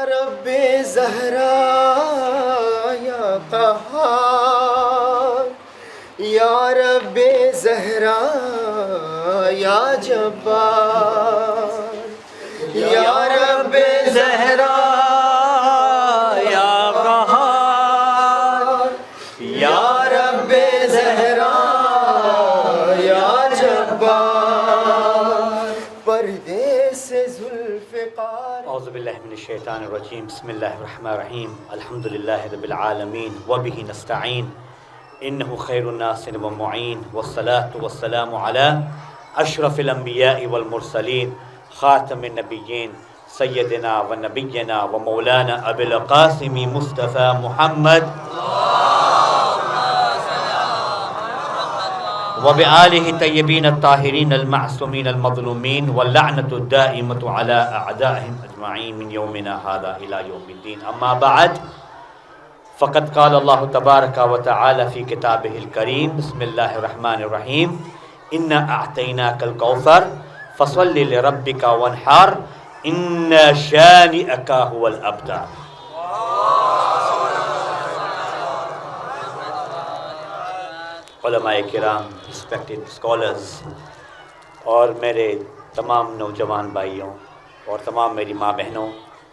رب زہرا یا قہار، یا رب زہرا یا جبار، یا رب زہرا یا قہار، یا رب زہرا یا جبار، پردے سے ذوالفقار۔ اعوذ باللہ من الشیطان الرجیم، بسم اللہ الرحمن الرحیم، الحمدللہ رب العالمین وبہ نستعین، انہ خیر الناس ومعین، والصلاة والسلام علی اشرف الانبیاء والمرسلین، خاتم النبیین، سیدنا و نبینا و مولانا ابی القاسم مصطفی محمد وبآلہ طیبین الطاہرین المعصومین المظلومین واللعنۃ الدائمۃ علی اعدائہم اجمعین من یومنا ھذا الی یوم الدین، اما بعد فقد قال اللہ تبارک و تعالی فی کتابہ الکریم، بسم اللہ الرحمن الرحیم، انا اعطیناک الکوثر فصل لربک وانحر ان شانئک هو الابتر۔ علماء کرام، ریسپیکٹڈ اسکالرز، اور میرے تمام نوجوان بھائیوں اور تمام میری ماں بہنوں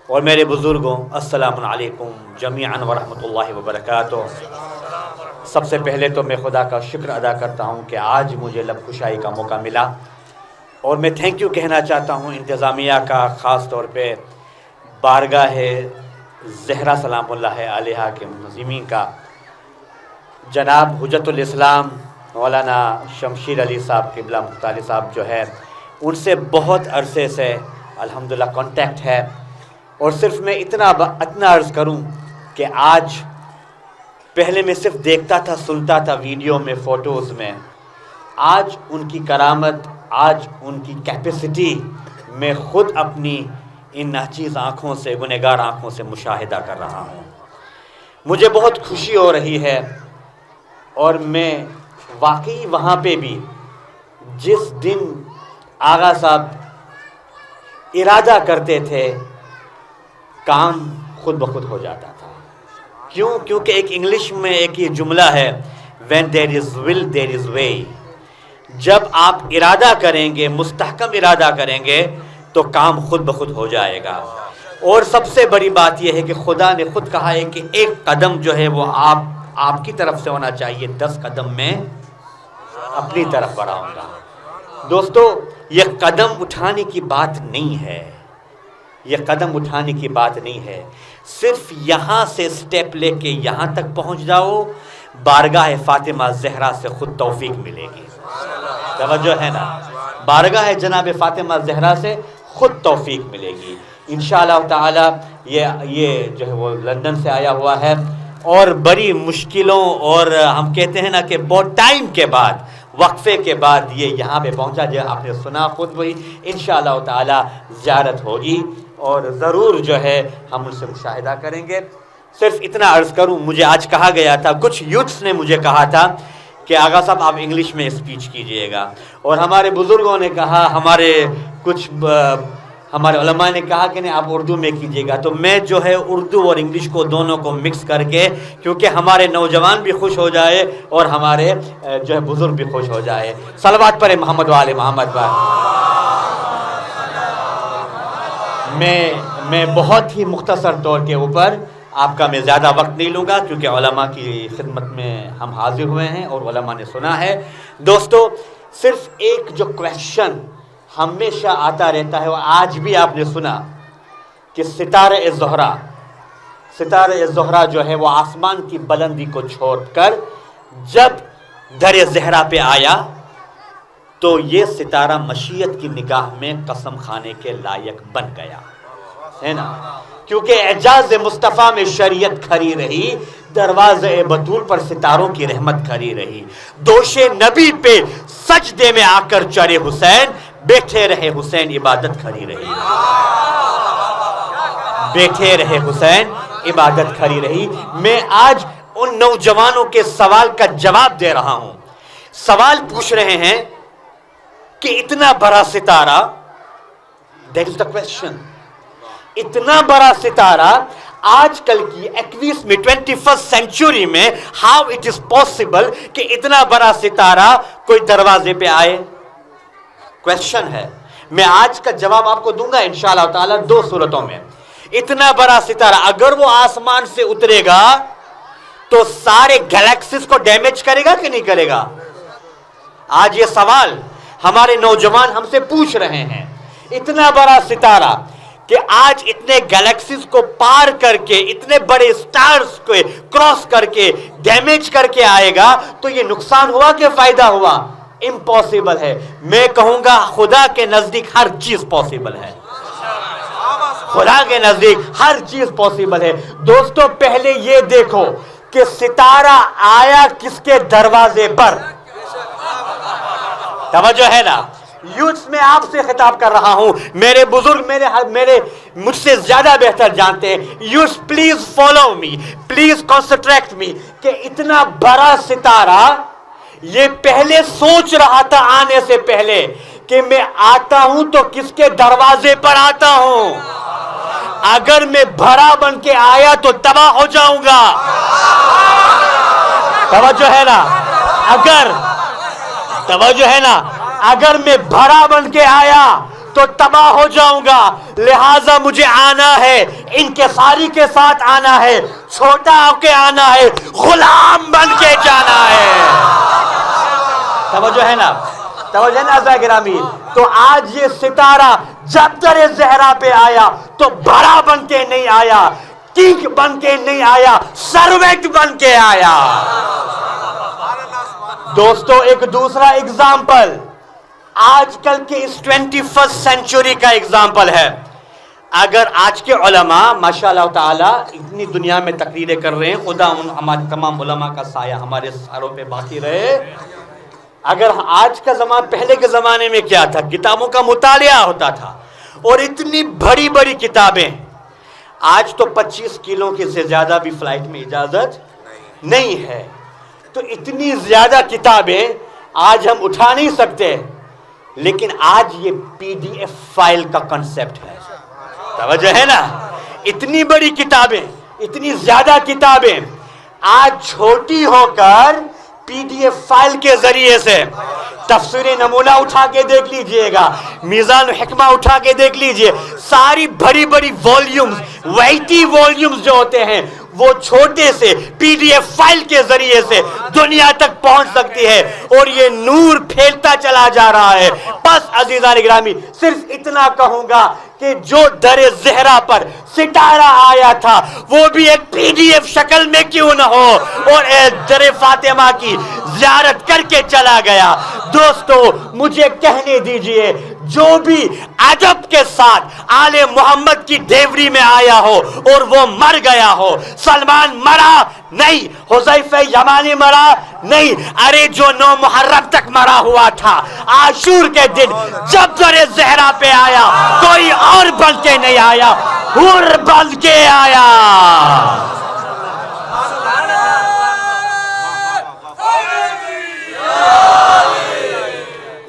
اور میرے بزرگوں، السلام علیکم جمیعاً ورحمۃ اللہ وبرکاتہ۔ سب سے پہلے تو میں خدا کا شکر ادا کرتا ہوں کہ آج مجھے لب کشائی کا موقع ملا، اور میں تھینک یو کہنا چاہتا ہوں انتظامیہ کا، خاص طور پہ بارگاہ زہرا سلام اللہ علیہا کے منظمین کا، جناب حجت الاسلام مولانا شمشیر علی صاحب قبلہ مختاری صاحب جو ہے، ان سے بہت عرصے سے الحمدللہ کانٹیکٹ ہے، اور صرف میں اتنا عرض کروں کہ آج پہلے میں صرف دیکھتا تھا، سنتا تھا ویڈیو میں، فوٹوز میں، آج ان کی کرامت، آج ان کی کیپیسٹی میں خود اپنی ان ناچیز آنکھوں سے، گنہگار آنکھوں سے مشاہدہ کر رہا ہوں۔ مجھے بہت خوشی ہو رہی ہے، اور میں واقعی وہاں پہ بھی جس دن آغا صاحب ارادہ کرتے تھے کام خود بخود ہو جاتا تھا۔ کیونکہ ایک انگلش میں ایک یہ جملہ ہے، when there is will there is way۔ جب آپ ارادہ کریں گے، مستحکم ارادہ کریں گے تو کام خود بخود ہو جائے گا۔ اور سب سے بڑی بات یہ ہے کہ خدا نے خود کہا ہے کہ ایک قدم جو ہے وہ آپ کی طرف سے ہونا چاہیے، 10 قدم میں اپنی طرف بڑھاؤں گا۔ دوستو، یہ قدم اٹھانے کی بات نہیں ہے، یہ قدم اٹھانے کی بات نہیں ہے، صرف یہاں سے سٹیپ لے کے یہاں تک پہنچ جاؤ، بارگاہ فاطمہ زہرا سے خود توفیق ملے گی۔ توجہ ہے نا، بارگاہ جناب فاطمہ زہرا سے خود توفیق ملے گی انشاءاللہ تعالی۔ یہ جو ہے وہ لندن سے آیا ہوا ہے، اور بڑی مشکلوں، اور ہم کہتے ہیں نا کہ بہت ٹائم کے بعد، وقفے کے بعد یہ یہاں پہ پہنچا، جو آپ نے سنا خود وہی۔ انشاءاللہ تعالی زیارت ہوگی، اور ضرور جو ہے ہم ان سے مشاہدہ کریں گے۔ صرف اتنا عرض کروں، مجھے آج کہا گیا تھا، کچھ یوتھس نے مجھے کہا تھا کہ آغا صاحب آپ انگلش میں اسپیچ کیجئے گا، اور ہمارے بزرگوں نے کہا، ہمارے علماء نے کہا کہ نہیں آپ اردو میں کیجئے گا۔ تو میں جو ہے اردو اور انگلش کو دونوں کو مکس کر کے، کیونکہ ہمارے نوجوان بھی خوش ہو جائے اور ہمارے جو ہے بزرگ بھی خوش ہو جائے۔ صلوات پر محمد وآل محمد پر۔ میں بہت ہی مختصر طور کے اوپر، آپ کا میں زیادہ وقت نہیں لوں گا، کیونکہ علماء کی خدمت میں ہم حاضر ہوئے ہیں اور علماء نے سنا ہے۔ دوستو، صرف ایک جو کویشچن ہمیشہ آتا رہتا ہے، اور آج بھی آپ نے سنا کہ ستارہ زہرا جو ہے وہ آسمان کی بلندی کو چھوڑ کر جب در زہرا پہ آیا تو یہ ستارہ مشیت کی نگاہ میں قسم کھانے کے لائق بن گیا ہے نا، کیونکہ اعجاز مصطفیٰ میں شریعت کھڑی رہی، دروازے بطول پر ستاروں کی رحمت کھڑی رہی، دوش نبی پہ سجدے میں آ کر چڑھے حسین، بیٹھے رہے حسین عبادت کھڑی رہی، بیٹھے رہے حسین عبادت کھڑی رہی۔ میں آج ان نوجوانوں کے سوال کا جواب دے رہا ہوں۔ سوال پوچھ رہے ہیں کہ اتنا بڑا ستارہ، that is the question، اتنا بڑا ستارہ آج کل کی 21ویں 21st سینچری میں ہاؤ اٹ از پاسبل کہ اتنا بڑا ستارہ کوئی دروازے پہ آئے؟ کویشچن ہے. میں آج کا جواب آپ کو دوں گا انشاءاللہ تعالی 2 صورتوں میں. اتنا بڑا ستارہ اگر وہ آسمان سے اترے گا تو سارے گلیکسیز کو ڈیمیج کرے گا کہ نہیں کرے گا؟ آج یہ سوال ہمارے نوجوان ہم سے پوچھ رہے ہیں. اتنا بڑا ستارہ کہ آج اتنے گلیکسیز کو پار کر کے اتنے بڑے سٹارز کو کراس کر کے ڈیمیج کر کے آئے گا تو یہ نقصان ہوا کہ فائدہ ہوا؟ امپاسبل ہے. میں کہوں گا خدا کے نزدیک ہر چیز پاسبل ہے. خدا کے نزدیک ہر چیز پاسبل ہے. دوستو پہلے یہ دیکھو کہ ستارہ آیا کس کے دروازے پر. توجہ ہے نا؟ یوتھ میں آپ سے خطاب کر رہا ہوں. میرے بزرگ مجھ سے زیادہ بہتر جانتے ہیں. Youth please follow me, please concentrate me کہ اتنا بڑا ستارہ یہ پہلے سوچ رہا تھا آنے سے پہلے کہ میں آتا ہوں تو کس کے دروازے پر آتا ہوں. اگر میں بھرا بن کے آیا تو تباہ ہو جاؤں گا. توجہ ہے نا؟ اگر میں بھرا بن کے آیا تو تباہ ہو جاؤں گا. لہٰذا مجھے آنا ہے, انکساری کے ساتھ آنا ہے, چھوٹا ہو کے آنا ہے, غلام بن کے جانا ہے. توجہ ہے نا عزیزائے گرامی؟ تو آج یہ ستارہ جب در زہرا پہ آیا تو بڑا بن کے نہیں آیا, کنگ بن کے نہیں آیا, سروینٹ بن کے آیا. دوستو ایک دوسرا اگزامپل آج کل کے اس 21st سینچری کا اگزامپل ہے. اگر آج کے علماء ماشاءاللہ تعالی اتنی دنیا میں تقریریں کر رہے ہیں, خدا ہمارے تمام علماء کا سایہ ہمارے سروں پہ باقی رہے. اگر آج کا زمانہ, پہلے کے زمانے میں کیا تھا, کتابوں کا مطالعہ ہوتا تھا اور اتنی بڑی بڑی کتابیں. آج تو 25 کلو کے سے زیادہ بھی فلائٹ میں اجازت نہیں ہے. تو اتنی زیادہ کتابیں آج ہم اٹھا نہیں سکتے, لیکن آج یہ PDF فائل کا کنسپٹ ہے. توجہ ہے نا؟ اتنی بڑی کتابیں, اتنی زیادہ کتابیں آج چھوٹی ہو کر PDF فائل کے ذریعے سے. تفسیر نمونہ اٹھا کے دیکھ لیجئے گا, میزان الحکمہ اٹھا کے دیکھ لیجئے, ساری بڑی بڑی والیومز, ویٹی والیومز جو ہوتے ہیں وہ چھوٹے سے PDF فائل کے ذریعے سے دنیا تک پہنچ سکتی ہے, اور یہ نور پھیلتا چلا جا رہا ہے. بس عزیزان گرامی صرف اتنا کہوں گا کہ جو در زہرا پر ستارہ آیا تھا وہ بھی ایک PDF شکل میں کیوں نہ ہو, اور در فاطمہ کی زیارت کر کے چلا گیا. دوستو مجھے کہنے دیجئے, جو بھی ادب کے ساتھ آل محمد کی دیوری میں آیا ہو اور وہ مر گیا ہو, سلمان مرا نہیں, حذیفہ یمانی مرا نہیں, ارے جو 9 محرم تک مرا ہوا تھا, عاشور کے دن جب در زہرا پہ آیا کوئی اور بن کے نہیں آیا, حور بن کے آیا.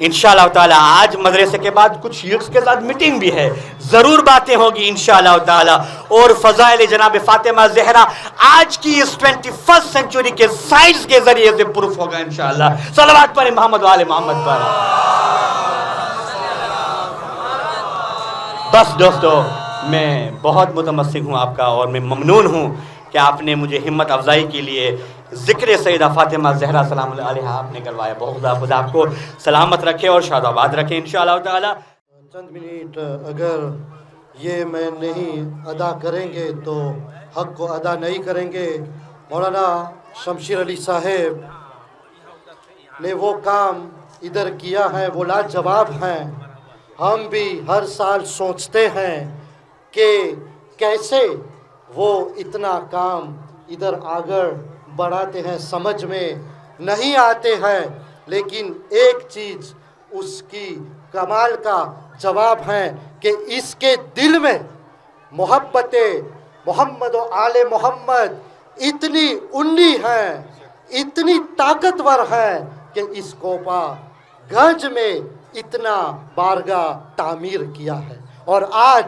انشاءاللہ تعالی آج مدرسے کے بعد کچھ یوتھ کے ساتھ میٹنگ بھی ہے, ضرور باتیں ہوگی انشاءاللہ تعالی, اور فضائل جناب فاطمہ زہرا آج کی اس 21st سینچری کے سائنس کے ذریعے سے پروف ہوگا انشاءاللہ. صلوات پر محمد و آل محمد پر. بس دوستو میں بہت متمسک ہوں آپ کا, اور میں ممنون ہوں کہ آپ نے مجھے ہمت افزائی کے لیے ذکر سیدہ فاطمہ زہرا سلام اللہ علیہا آپ نے کروایا. بہت خدا آپ کو سلامت رکھے اور شاد آباد رکھے انشاءاللہ تعالی. چند منٹ اگر یہ میں نہیں ادا کریں گے تو حق کو ادا نہیں کریں گے. مولانا شمشیر علی صاحب نے وہ کام ادھر کیا ہے وہ لاجواب ہیں. ہم بھی ہر سال سوچتے ہیں کہ کیسے وہ اتنا کام ادھر آگے بڑھاتے ہیں, سمجھ میں نہیں آتے ہیں, لیکن ایک چیز اس کی کمال کا جواب ہے کہ اس کے دل میں محبت محمد و آل محمد اتنی انڈی ہیں, اتنی طاقتور ہیں کہ اس کوپا گنج میں اتنا بارگاہ تعمیر کیا ہے. اور آج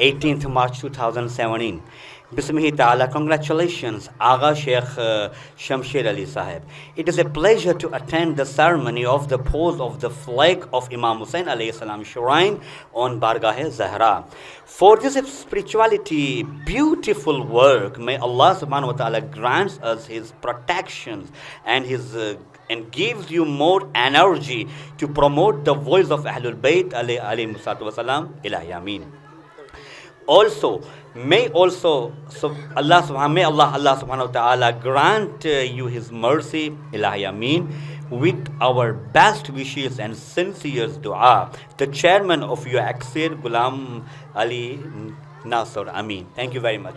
18th March 2017 Bismihi Ta'ala, congratulations, Agha Sheikh Shamsher Ali Sahib. It is a pleasure to attend the ceremony of the pose of the flag of Imam Hussain alayhi salam shrine on Bargah Zahra. For this spirituality, beautiful work, may Allah subhanahu wa ta'ala grants us His protections and and gives you more energy to promote the voice of Ahlul Bayt alayhi salatu wa salam. Ilahi Ameen. Also, may Allah subhanahu wa ta'ala grant you His mercy, Ilahi Ameen, with our best wishes and sincere dua. The chairman of your Aksir, Ghulam Ali Nasr. Ameen. Thank you very much.